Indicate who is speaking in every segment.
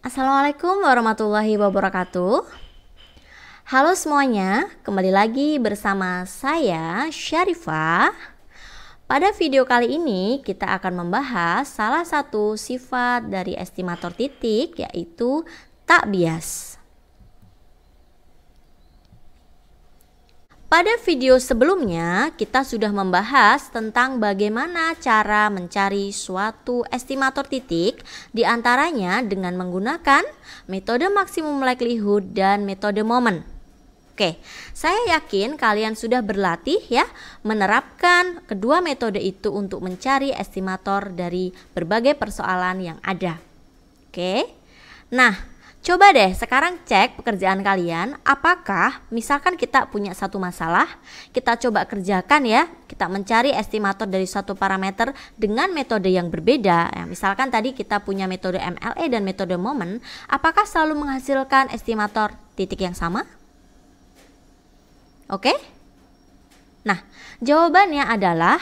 Speaker 1: Assalamualaikum warahmatullahi wabarakatuh. Halo semuanya, kembali lagi bersama saya Syarifah. Pada video kali ini kita akan membahas salah satu sifat dari estimator titik, yaitu tak bias. Pada video sebelumnya kita sudah membahas tentang bagaimana cara mencari suatu estimator titik, diantaranya dengan menggunakan metode maksimum likelihood dan metode momen. Oke, saya yakin kalian sudah berlatih ya menerapkan kedua metode itu untuk mencari estimator dari berbagai persoalan yang ada. Oke, nah coba deh sekarang cek pekerjaan kalian, apakah misalkan kita punya satu masalah, kita coba kerjakan ya, kita mencari estimator dari suatu parameter dengan metode yang berbeda ya, misalkan tadi kita punya metode MLE dan metode momen, apakah selalu menghasilkan estimator titik yang sama? Oke? Nah, jawabannya adalah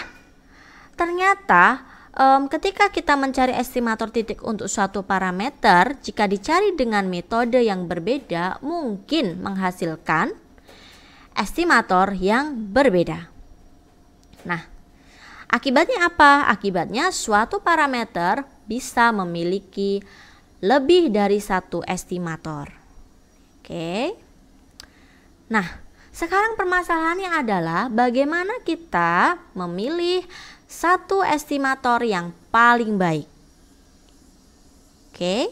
Speaker 1: ternyata ketika kita mencari estimator titik untuk suatu parameter, jika dicari dengan metode yang berbeda, mungkin menghasilkan estimator yang berbeda. Nah, akibatnya apa? Akibatnya suatu parameter bisa memiliki lebih dari satu estimator. Oke. Nah, sekarang permasalahannya adalah bagaimana kita memilih satu estimator yang paling baik. Oke,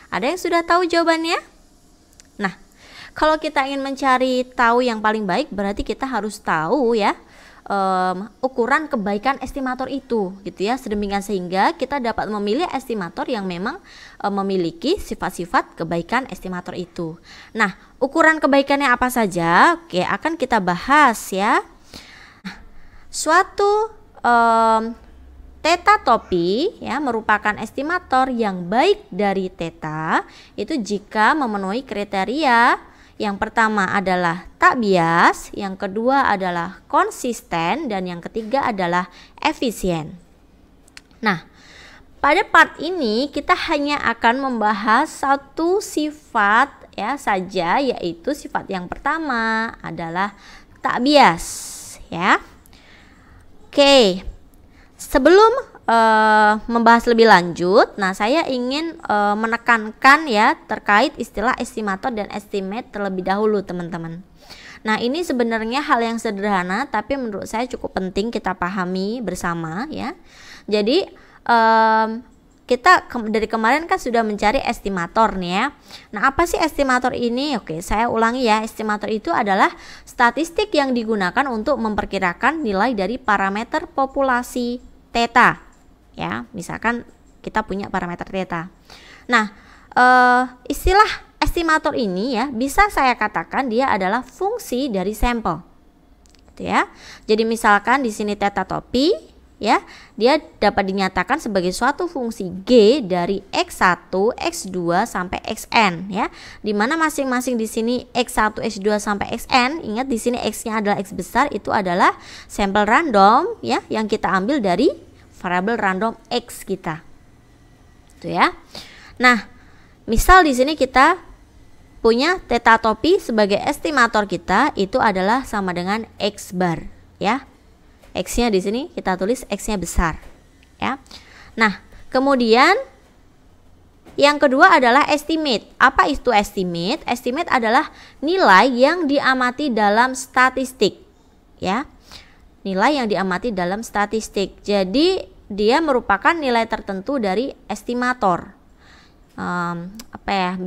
Speaker 1: ada yang sudah tahu jawabannya? Nah, kalau kita ingin mencari tahu yang paling baik, berarti kita harus tahu ya ukuran kebaikan estimator itu, gitu ya. Sedemikian sehingga kita dapat memilih estimator yang memang memiliki sifat-sifat kebaikan estimator itu. Nah, ukuran kebaikannya apa saja? Oke, akan kita bahas ya. Suatu theta topi ya merupakan estimator yang baik dari theta itu jika memenuhi kriteria. Yang pertama adalah tak bias, yang kedua adalah konsisten, dan yang ketiga adalah efisien. Nah, pada part ini kita hanya akan membahas satu sifat ya saja, yaitu sifat yang pertama adalah tak bias ya. Oke, sebelum membahas lebih lanjut, nah saya ingin menekankan ya terkait istilah estimator dan estimate terlebih dahulu teman-teman. Nah, ini sebenarnya hal yang sederhana tapi menurut saya cukup penting kita pahami bersama ya. Jadi kita dari kemarin kan sudah mencari estimator nih ya. Nah, apa sih estimator ini? Oke, saya ulangi ya. Estimator itu adalah statistik yang digunakan untuk memperkirakan nilai dari parameter populasi theta. Ya, misalkan kita punya parameter theta. Nah, istilah estimator ini ya bisa saya katakan dia adalah fungsi dari sampel. Gitu ya. Jadi misalkan di sini theta topi ya, dia dapat dinyatakan sebagai suatu fungsi G dari X1, X2 sampai Xn ya. Di mana masing-masing di sini X1, X2 sampai Xn, ingat di sini X-nya adalah X besar, itu adalah sampel random ya yang kita ambil dari variabel random X kita. Itu ya. Nah, misal di sini kita punya theta topi sebagai estimator kita, itu adalah sama dengan X bar ya. X-nya di sini kita tulis X-nya besar ya. Nah, kemudian yang kedua adalah estimate. Apa itu estimate? Estimate adalah nilai yang diamati dalam statistik ya. Nilai yang diamati dalam statistik. Jadi dia merupakan nilai tertentu dari estimator.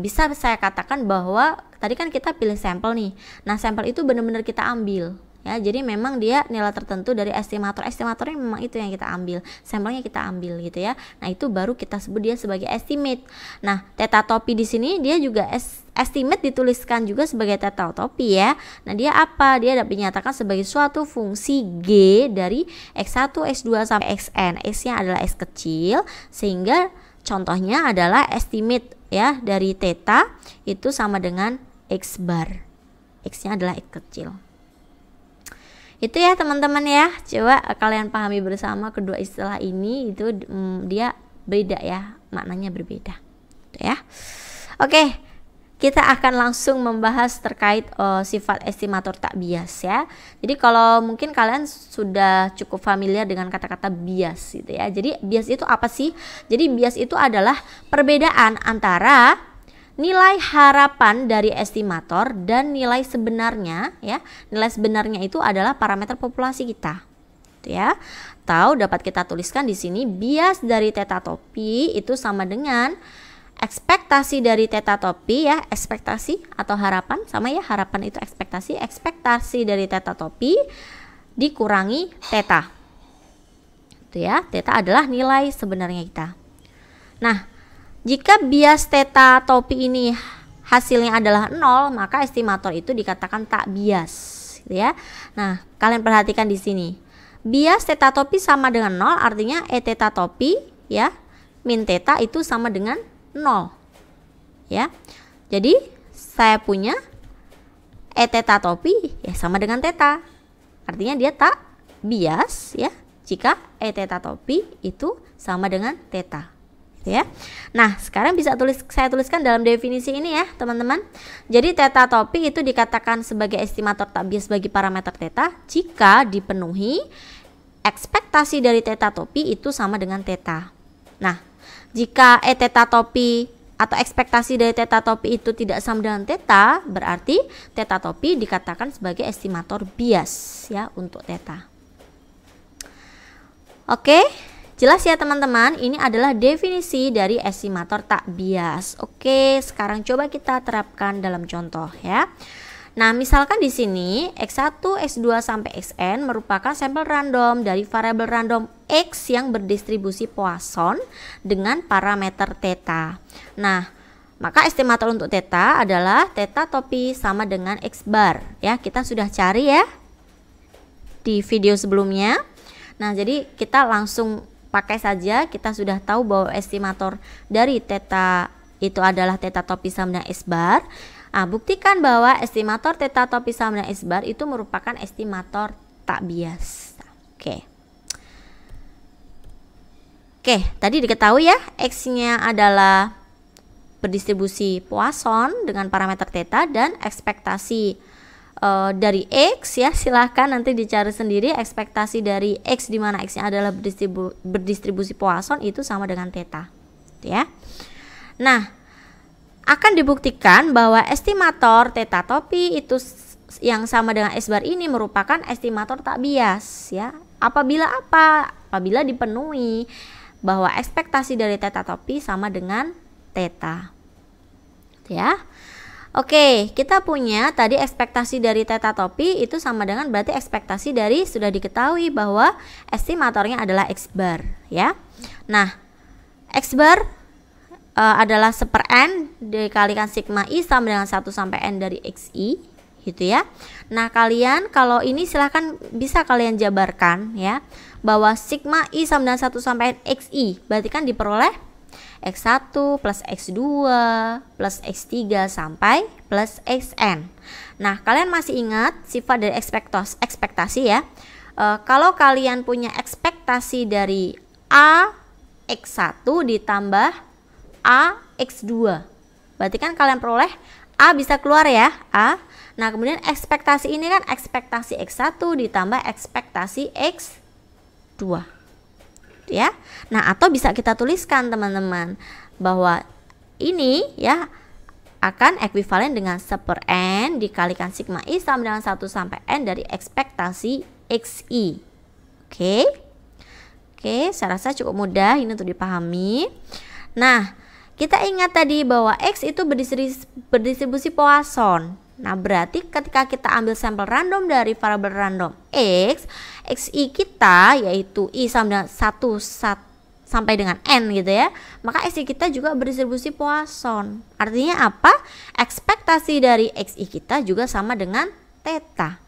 Speaker 1: Bisa saya katakan bahwa tadi kan kita pilih sampel nih. Nah, sampel itu benar-benar kita ambil ya. Jadi memang dia nilai tertentu dari estimator. Estimatornya memang itu yang kita ambil, sampelnya kita ambil gitu ya. Nah, itu baru kita sebut dia sebagai estimate. Nah, theta topi di sini dia juga estimate dituliskan juga sebagai theta topi ya. Nah, dia apa? Dia dapat dinyatakan sebagai suatu fungsi G dari X1, X2 sampai Xn. X-nya adalah X kecil, sehingga contohnya adalah estimate ya dari theta itu sama dengan X bar. X-nya adalah X kecil. Itu ya teman-teman ya. Coba kalian pahami bersama kedua istilah ini, itu dia beda ya, maknanya berbeda. Gitu ya. Oke, kita akan langsung membahas terkait sifat estimator tak bias ya. Jadi kalau mungkin kalian sudah cukup familiar dengan kata-kata bias gitu ya. Jadi bias itu apa sih? Jadi bias itu adalah perbedaan antara nilai harapan dari estimator dan nilai sebenarnya ya. Nilai sebenarnya itu adalah parameter populasi kita. Gitu ya. Atau dapat kita tuliskan di sini bias dari theta topi itu sama dengan ekspektasi dari theta topi ya, ekspektasi atau harapan sama ya, harapan itu ekspektasi dari theta topi dikurangi theta. Itu ya, theta adalah nilai sebenarnya kita. Nah, jika bias theta topi ini hasilnya adalah 0, maka estimator itu dikatakan tak bias, gitu ya. Nah, kalian perhatikan di sini. Bias theta topi sama dengan 0 artinya E theta topi ya min theta itu sama dengan 0 ya. Jadi saya punya E theta topi ya sama dengan theta. Artinya dia tak bias ya jika E theta topi itu sama dengan theta. Gitu ya. Nah, sekarang bisa saya tuliskan dalam definisi ini ya, teman-teman. Jadi theta topi itu dikatakan sebagai estimator tak bias bagi parameter theta jika dipenuhi ekspektasi dari theta topi itu sama dengan theta. Nah, jika E theta topi atau ekspektasi dari theta topi itu tidak sama dengan theta, berarti theta topi dikatakan sebagai estimator bias ya untuk theta. Oke, jelas ya teman-teman, ini adalah definisi dari estimator tak bias. Oke, sekarang coba kita terapkan dalam contoh ya. Nah, misalkan di sini X1, X2 sampai Xn merupakan sampel random dari variabel random X yang berdistribusi Poisson dengan parameter theta. Nah, maka estimator untuk theta adalah theta topi sama dengan X bar. Ya, kita sudah cari ya di video sebelumnya. Nah, jadi kita langsung pakai saja, kita sudah tahu bahwa estimator dari theta itu adalah theta topi sama dengan X bar. Nah, buktikan bahwa estimator theta topi sama dengan X bar itu merupakan estimator tak bias. Oke, tadi diketahui ya, X-nya adalah berdistribusi Poisson dengan parameter theta dan ekspektasi dari X ya, silahkan nanti dicari sendiri ekspektasi dari X di mana X-nya adalah berdistribusi Poisson itu sama dengan theta. Ya. Nah, akan dibuktikan bahwa estimator theta topi itu yang sama dengan S bar ini merupakan estimator tak bias ya. Apabila dipenuhi bahwa ekspektasi dari theta topi sama dengan theta. Ya. Oke, kita punya tadi ekspektasi dari theta topi itu sama dengan berarti ekspektasi dari sudah diketahui bahwa estimatornya adalah X bar ya. Nah, X bar adalah 1/n dikalikan sigma I sama dengan 1 sampai n dari xi gitu ya. Nah, kalian kalau ini silahkan bisa kalian jabarkan ya, bahwa sigma I sama dengan 1 sampai n xi berarti kan diperoleh x1 plus x2 plus x3 sampai plus xn. Nah, kalian masih ingat sifat dari ekspektasi ya. Kalau kalian punya ekspektasi dari A x1 ditambah A X2, berarti kan kalian peroleh A bisa keluar ya, A. Nah, kemudian ekspektasi ini kan ekspektasi X1 ditambah ekspektasi X2 ya. Nah, atau bisa kita tuliskan teman-teman bahwa ini ya akan ekuivalen dengan 1/n dikalikan sigma I sama dengan 1 sampai n dari ekspektasi XI. Oke, saya rasa cukup mudah ini untuk dipahami. Nah, kita ingat tadi bahwa X itu berdistribusi Poisson. Nah, berarti ketika kita ambil sampel random dari variabel random X, XI kita yaitu I sama dengan 1 sampai dengan N gitu ya, maka XI kita juga berdistribusi Poisson. Artinya apa? Ekspektasi dari XI kita juga sama dengan theta.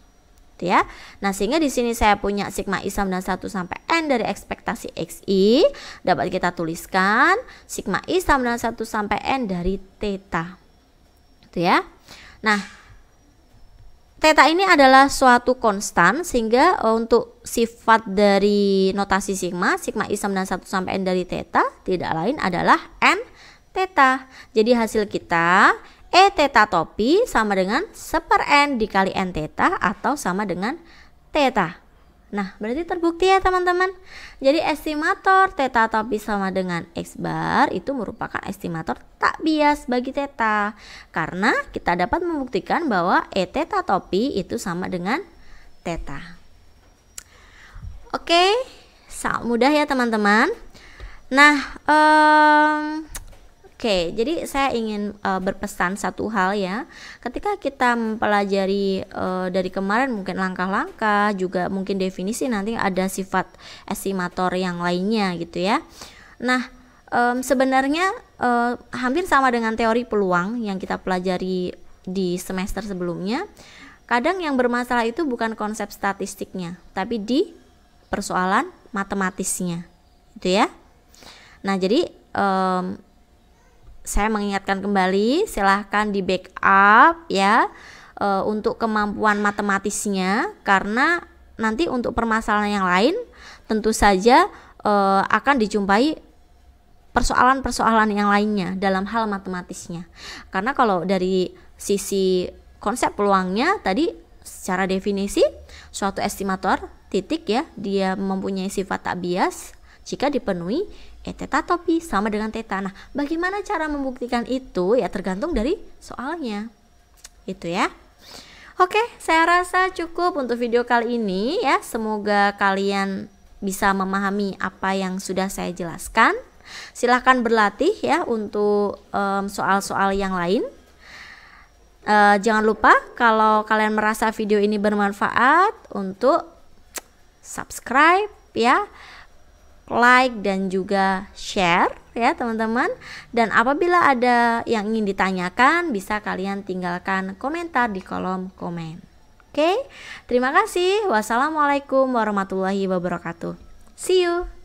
Speaker 1: Ya. Nah, sehingga di sini saya punya sigma I sama dengan 1 sampai n dari ekspektasi XI dapat kita tuliskan sigma I sama dengan 1 sampai n dari theta. Gitu ya. Nah, theta ini adalah suatu konstan sehingga untuk sifat dari notasi sigma I sama dengan 1 sampai n dari theta tidak lain adalah n teta. Jadi hasil kita E teta topi sama dengan 1/n dikali n teta atau sama dengan teta. Nah, berarti terbukti ya teman-teman. Jadi estimator teta topi sama dengan X bar itu merupakan estimator tak bias bagi teta. Karena kita dapat membuktikan bahwa E teta topi itu sama dengan teta. Oke, sangat mudah ya teman-teman. Nah, oke, jadi saya ingin berpesan satu hal ya. Ketika kita mempelajari dari kemarin mungkin langkah-langkah, juga mungkin definisi, nanti ada sifat estimator yang lainnya gitu ya. Nah, sebenarnya hampir sama dengan teori peluang yang kita pelajari di semester sebelumnya. Kadang yang bermasalah itu bukan konsep statistiknya, tapi di persoalan matematisnya, gitu ya. Nah, jadi saya mengingatkan kembali, silahkan di backup ya untuk kemampuan matematisnya, karena nanti untuk permasalahan yang lain tentu saja akan dijumpai persoalan-persoalan yang lainnya dalam hal matematisnya. Karena kalau dari sisi konsep peluangnya tadi secara definisi suatu estimator titik ya, dia mempunyai sifat tak bias jika dipenuhi E teta topi sama dengan teta. Nah, bagaimana cara membuktikan itu ya tergantung dari soalnya. Itu ya. Oke, saya rasa cukup untuk video kali ini ya. Semoga kalian bisa memahami apa yang sudah saya jelaskan. Silahkan berlatih ya untuk soal-soal yang lain. Jangan lupa kalau kalian merasa video ini bermanfaat untuk subscribe ya, like dan juga share ya teman-teman. Dan apabila ada yang ingin ditanyakan, bisa kalian tinggalkan komentar di kolom komen. Oke, terima kasih. Wassalamualaikum warahmatullahi wabarakatuh. See you.